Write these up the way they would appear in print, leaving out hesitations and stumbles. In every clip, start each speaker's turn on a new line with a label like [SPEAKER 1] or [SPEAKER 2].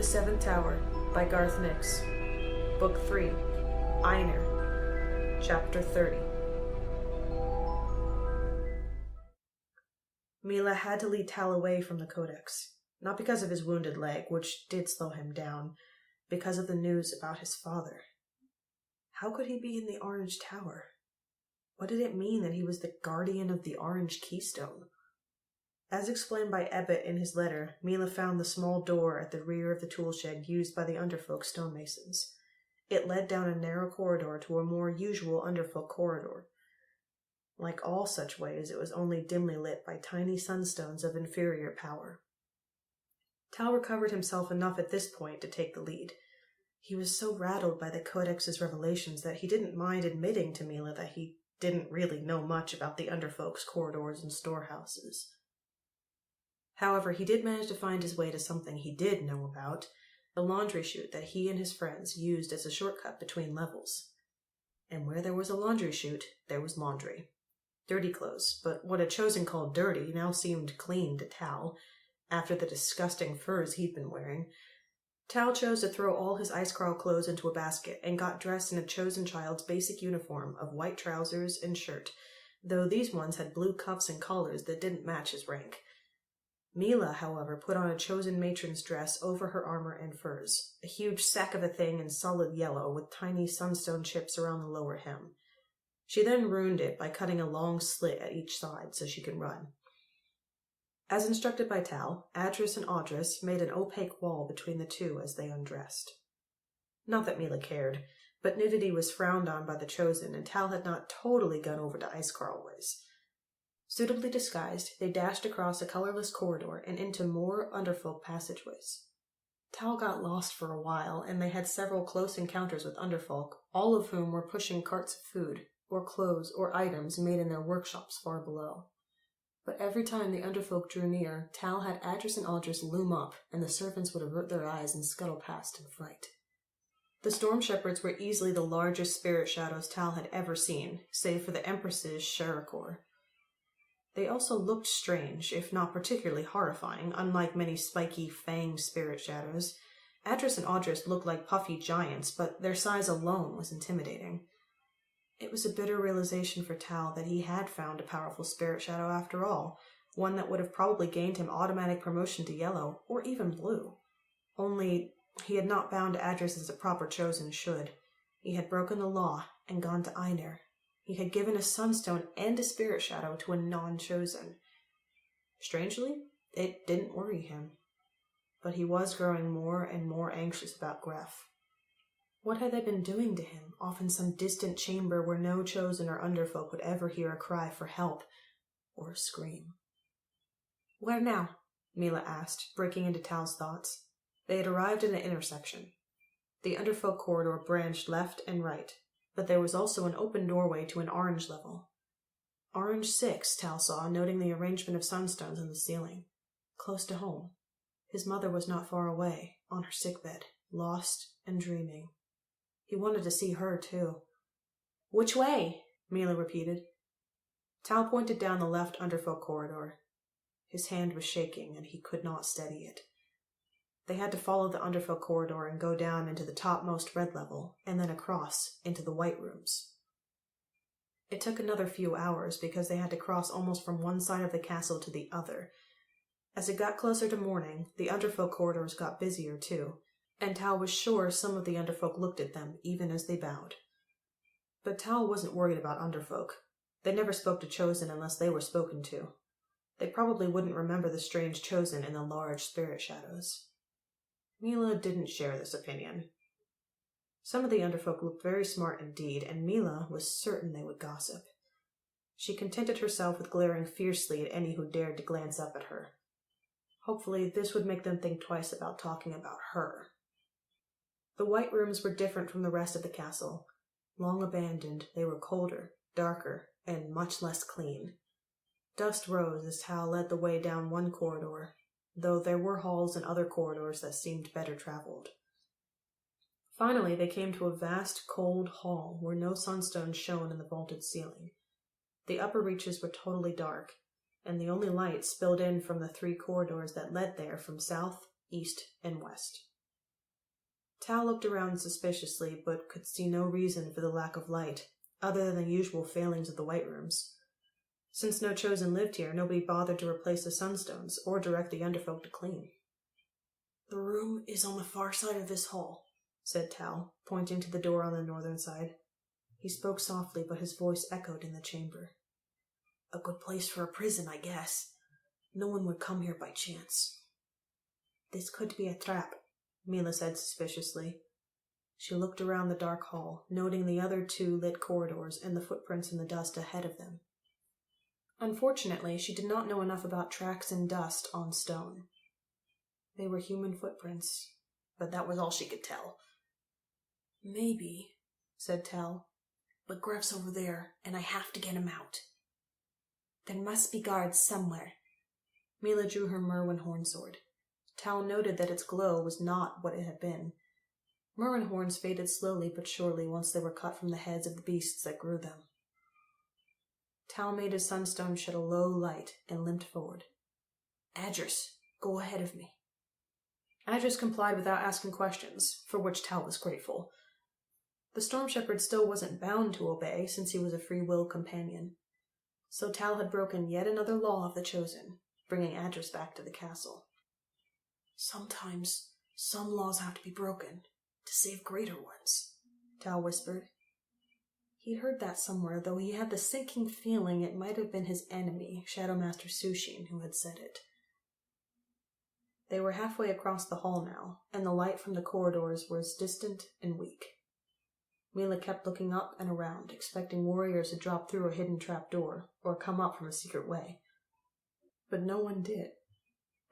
[SPEAKER 1] The Seventh Tower by Garth Nix. Book 3, Einar, Chapter 30. Milla had to lead Tal away from the Codex, not because of his wounded leg, which did slow him down, because of the news about his father. How could he be in the Orange Tower? What did it mean that he was the guardian of the Orange Keystone? As explained by Ebbett in his letter, Milla found the small door at the rear of the toolshed used by the Underfolk stonemasons. It led down a narrow corridor to a more usual Underfolk corridor. Like all such ways, it was only dimly lit by tiny sunstones of inferior power. Tal recovered himself enough at this point to take the lead. He was so rattled by the Codex's revelations that he didn't mind admitting to Milla that he didn't really know much about the Underfolk's corridors and storehouses. However, he did manage to find his way to something he did know about, the laundry chute that he and his friends used as a shortcut between levels. And where there was a laundry chute, there was laundry. Dirty clothes, but what a chosen called dirty now seemed clean to Tal, after the disgusting furs he'd been wearing. Tal chose to throw all his ice-crawl clothes into a basket and got dressed in a chosen child's basic uniform of white trousers and shirt, though these ones had blue cuffs and collars that didn't match his rank. Milla, however, put on a chosen matron's dress over her armor and furs, a huge sack of a thing in solid yellow with tiny sunstone chips around the lower hem. She then ruined it by cutting a long slit at each side so she could run. As instructed by Tal, Adris and Audris made an opaque wall between the two as they undressed. Not that Milla cared, but nudity was frowned on by the chosen, and Tal had not totally gone over to ice-crawl ways. Suitably disguised, they dashed across a colorless corridor and into more Underfolk passageways. Tal got lost for a while, and they had several close encounters with Underfolk, all of whom were pushing carts of food, or clothes, or items made in their workshops far below. But every time the Underfolk drew near, Tal had Adris and Audris loom up, and the servants would avert their eyes and scuttle past in fright. The Storm Shepherds were easily the largest spirit shadows Tal had ever seen, save for the Empress's Sherikor. They also looked strange, if not particularly horrifying, unlike many spiky, fanged spirit shadows. Adris and Audris looked like puffy giants, but their size alone was intimidating. It was a bitter realization for Tal that he had found a powerful spirit shadow after all, one that would have probably gained him automatic promotion to yellow, or even blue. Only, he had not bound Adris as a proper chosen should. He had broken the law and gone to Einar. He had given a sunstone and a spirit shadow to a non-chosen. Strangely, it didn't worry him. But he was growing more and more anxious about Gref. What had they been doing to him, off in some distant chamber where no chosen or Underfolk would ever hear a cry for help, or a scream? "Where now?" Milla asked, breaking into Tal's thoughts. They had arrived at an intersection. The Underfolk corridor branched left and right, but there was also an open doorway to an orange level. Orange 6, Tal saw, noting the arrangement of sunstones in the ceiling. Close to home. His mother was not far away, on her sickbed, lost and dreaming. He wanted to see her, too. "Which way?" Milla repeated. Tal pointed down the left Underfolk corridor. His hand was shaking, and he could not steady it. They had to follow the Underfolk corridor and go down into the topmost red level, and then across into the white rooms. It took another few hours because they had to cross almost from one side of the castle to the other. As it got closer to morning, the Underfolk corridors got busier too, and Tal was sure some of the Underfolk looked at them even as they bowed. But Tal wasn't worried about Underfolk. They never spoke to chosen unless they were spoken to. They probably wouldn't remember the strange chosen in the large spirit shadows. Milla didn't share this opinion. Some of the Underfolk looked very smart indeed, and Milla was certain they would gossip. She contented herself with glaring fiercely at any who dared to glance up at her. Hopefully, this would make them think twice about talking about her. The white rooms were different from the rest of the castle. Long abandoned, they were colder, darker, and much less clean. Dust rose as Tal led the way down one corridor, though there were halls and other corridors that seemed better traveled. Finally, they came to a vast, cold hall where no sunstones shone in the vaulted ceiling. The upper reaches were totally dark, and the only light spilled in from the 3 corridors that led there from south, east, and west. Tal looked around suspiciously, but could see no reason for the lack of light, other than the usual failings of the White Rooms. Since no Chosen lived here, nobody bothered to replace the sunstones or direct the Underfolk to clean. "The room is on the far side of this hall," said Tal, pointing to the door on the northern side. He spoke softly, but his voice echoed in the chamber. "A good place for a prison, I guess. No one would come here by chance." "This could be a trap," Milla said suspiciously. She looked around the dark hall, noting the other 2 lit corridors and the footprints in the dust ahead of them. Unfortunately, she did not know enough about tracks in dust on stone. They were human footprints, but that was all she could tell. "Maybe," said Tal, "but Gref's over there, and I have to get him out." "There must be guards somewhere." Milla drew her Merwin horn sword. Tal noted that its glow was not what it had been. Merwin horns faded slowly but surely once they were cut from the heads of the beasts that grew them. Tal made his sunstone shed a low light and limped forward. "Adris, go ahead of me." Adris complied without asking questions, for which Tal was grateful. The Storm Shepherd still wasn't bound to obey, since he was a free-will companion. So Tal had broken yet another law of the Chosen, bringing Adris back to the castle. "Sometimes some laws have to be broken to save greater ones," Tal whispered. He'd heard that somewhere, though he had the sinking feeling it might have been his enemy, Shadowmaster Sushin, who had said it. They were halfway across the hall now, and the light from the corridors was distant and weak. Milla kept looking up and around, expecting warriors to drop through a hidden trapdoor, or come up from a secret way. But no one did.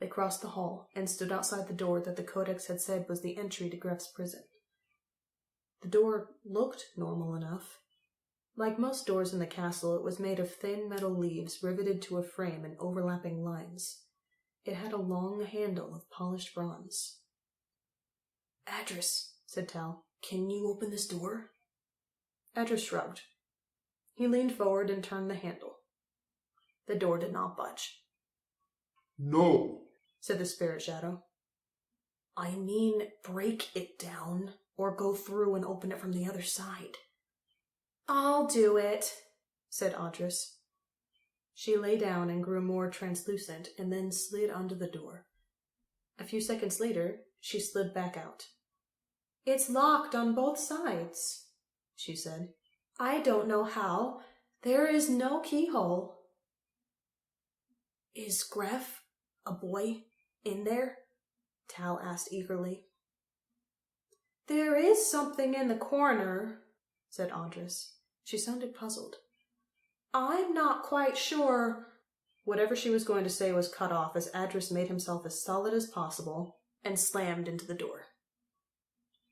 [SPEAKER 1] They crossed the hall, and stood outside the door that the Codex had said was the entry to Gref's prison. The door looked normal enough. Like most doors in the castle, it was made of thin metal leaves riveted to a frame in overlapping lines. It had a long handle of polished bronze. "Adris," said Tal, "can you open this door?" Adris shrugged. He leaned forward and turned the handle. The door did not budge.
[SPEAKER 2] "No,"
[SPEAKER 1] said the spirit shadow. "I mean, break it down, or go through and open it from the other side." "I'll do it," said Adris. She lay down and grew more translucent, and then slid under the door. A few seconds later, she slid back out. "It's locked on both sides," she said. "I don't know how. There is no keyhole." "Is Gref, a boy, in there?" Tal asked eagerly. "There is something in the corner," said Adris. She sounded puzzled. "I'm not quite sure." Whatever she was going to say was cut off as Adris made himself as solid as possible and slammed into the door.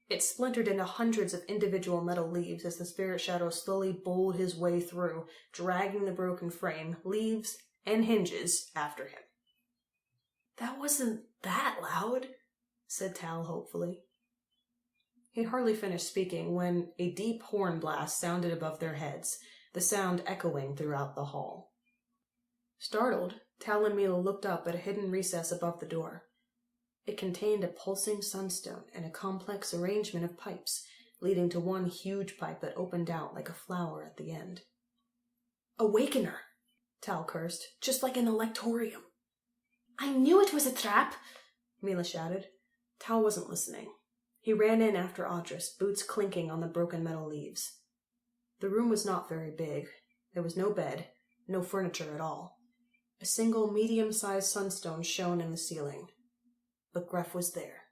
[SPEAKER 1] It splintered into hundreds of individual metal leaves as the spirit shadow slowly bowled his way through, dragging the broken frame, leaves, and hinges after him. "That wasn't that loud," said Tal hopefully. He'd hardly finished speaking when a deep horn blast sounded above their heads, the sound echoing throughout the hall. Startled, Tal and Milla looked up at a hidden recess above the door. It contained a pulsing sunstone and a complex arrangement of pipes, leading to one huge pipe that opened out like a flower at the end. "Awakener!" Tal cursed, "just like an electorium." "I knew it was a trap!" Milla shouted. Tal wasn't listening. He ran in after Adris, boots clinking on the broken metal leaves. The room was not very big. There was no bed, no furniture at all. A single medium-sized sunstone shone in the ceiling. But Gref was there.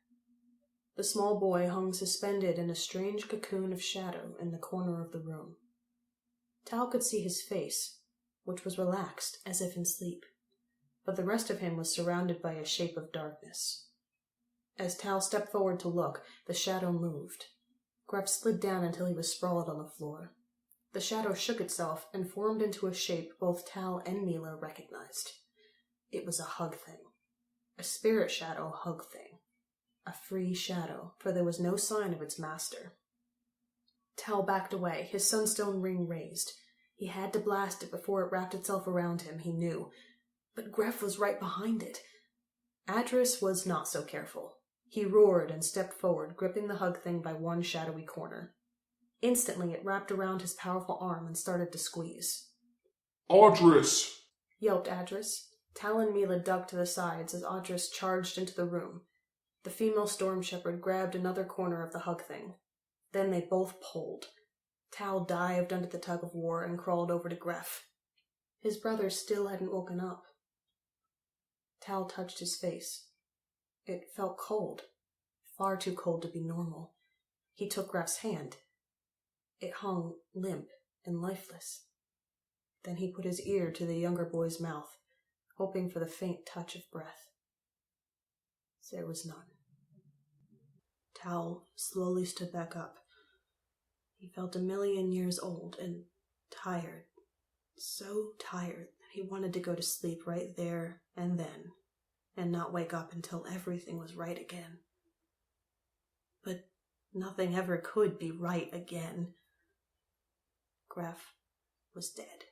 [SPEAKER 1] The small boy hung suspended in a strange cocoon of shadow in the corner of the room. Tal could see his face, which was relaxed as if in sleep, but the rest of him was surrounded by a shape of darkness. As Tal stepped forward to look, the shadow moved. Gref slid down until he was sprawled on the floor. The shadow shook itself and formed into a shape both Tal and Milla recognized. It was a hug thing. A spirit shadow hug thing. A free shadow, for there was no sign of its master. Tal backed away, his sunstone ring raised. He had to blast it before it wrapped itself around him, he knew. But Gref was right behind it. Adris was not so careful. He roared and stepped forward, gripping the hug thing by one shadowy corner. Instantly, it wrapped around his powerful arm and started to squeeze.
[SPEAKER 2] Audris!
[SPEAKER 1] Yelped Adris. Tal and Milla ducked to the sides as Audris charged into the room. The female storm shepherd grabbed another corner of the hug thing. Then they both pulled. Tal dived under the tug of war and crawled over to Gref. His brother still hadn't woken up. Tal touched his face. It felt cold. Far too cold to be normal. He took Gref's hand. It hung limp and lifeless. Then he put his ear to the younger boy's mouth, hoping for the faint touch of breath. There was none. Tal slowly stood back up. He felt 1,000,000 years old and tired, so tired that he wanted to go to sleep right there and then, and not wake up until everything was right again. But nothing ever could be right again. Gref was dead.